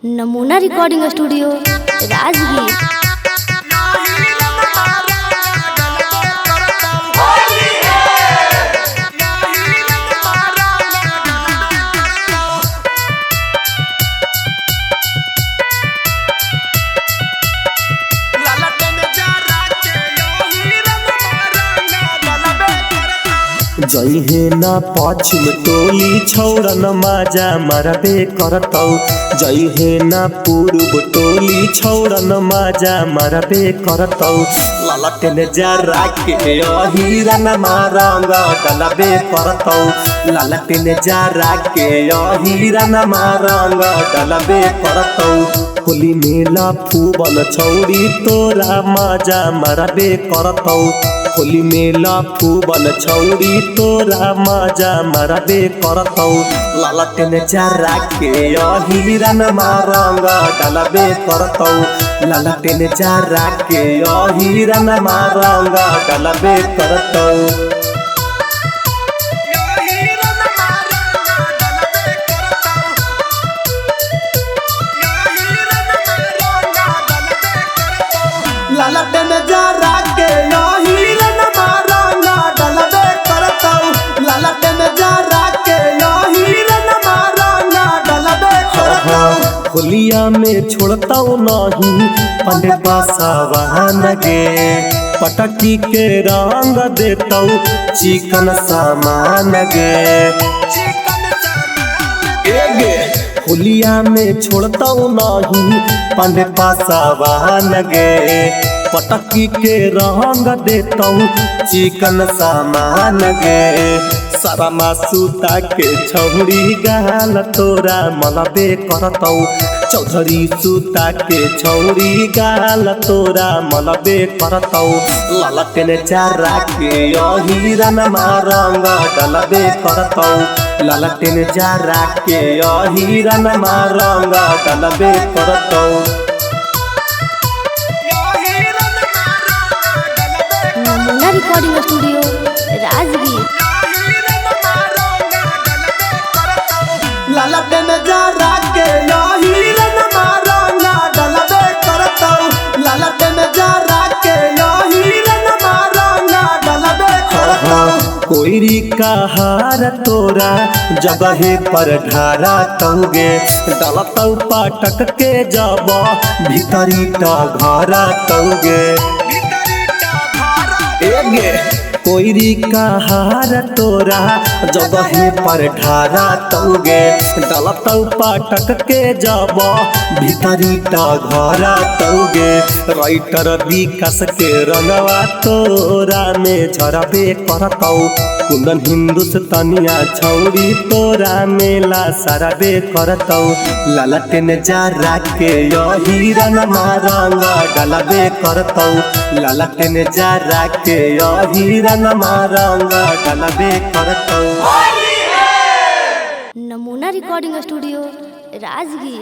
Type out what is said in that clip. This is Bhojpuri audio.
नमूना रिकॉर्डिंग स्टूडियो राजगीर। जइहे ना पश्चिम टोली छौरन माजा मारबे करतौ, जइहे ना पूर्व टोली छौरन माजा मारबे करतौ। ललटेन जरा के अहिरन मारंग डलबे करतौ, ललटेन जरा के अहिरन मारंग डलबे करतौ। होली मेला फूबन छौरी तोरा माजा मारबे करतौ, होली मेला फूबन छौरी तोरा माजा मारबे करतौ। ललटेन जरा के अहिरन मारंग डलबे करतौ, ललटेन जरा के अहिरन मारंग डलबे करतौ। ललटेन जरा के अहिरन मारंग डलबे करतौ, ललटेन जरा के अहिरन मारंग डलबे करतौ। होलिया में छोड़तौ नहीं पंडे बसवान गे, पटकी के रंग देतौ चिकन सामान गे। होलिया में छोड़तौ नहीं पंडे बसवान गे, पटकी के रंग देतौ चिकन सामान गे। सारा सूता के छौरी गाल तोरा मलबे करतौ, चौधरी सूता के छौरी गाल तोरा मलबे करतौ। ललटेन जरा के अहिरन मारंग डलबे करतौ, ललटेन जरा के अहिरन मारंग डलबे करतौ। नमूना रिकॉर्डिंग स्टूडियो राजगीर। ललटेन जरा के अहिरन मारंग डलबे करतौ, ललटेन जरा के अहिरन मारंग डलबे करतौ। कोइरी का हार तोरा जगहे पर ढारा तौगे, डलतौ पाटक के जब भीतरी टा घरा तौगे। कोइरी का हार तोरा जगहे पर ढारा तौगे, डलतौ पाटक के जब भीतरी टा घरा तौगे। राइटर विकास के रंगवा तोरा में झरबे करतौ, कुंदन हिंदुस्तानिया छौरी तोरा मेला सरबे करतौ। ललटेन जरा के अहिरन मारंग डलबे करतौ, ललटेन जरा के अहिरन मारंग डलबे करतौ। नमूना रिकॉर्डिंग स्टूडियो राजगीर।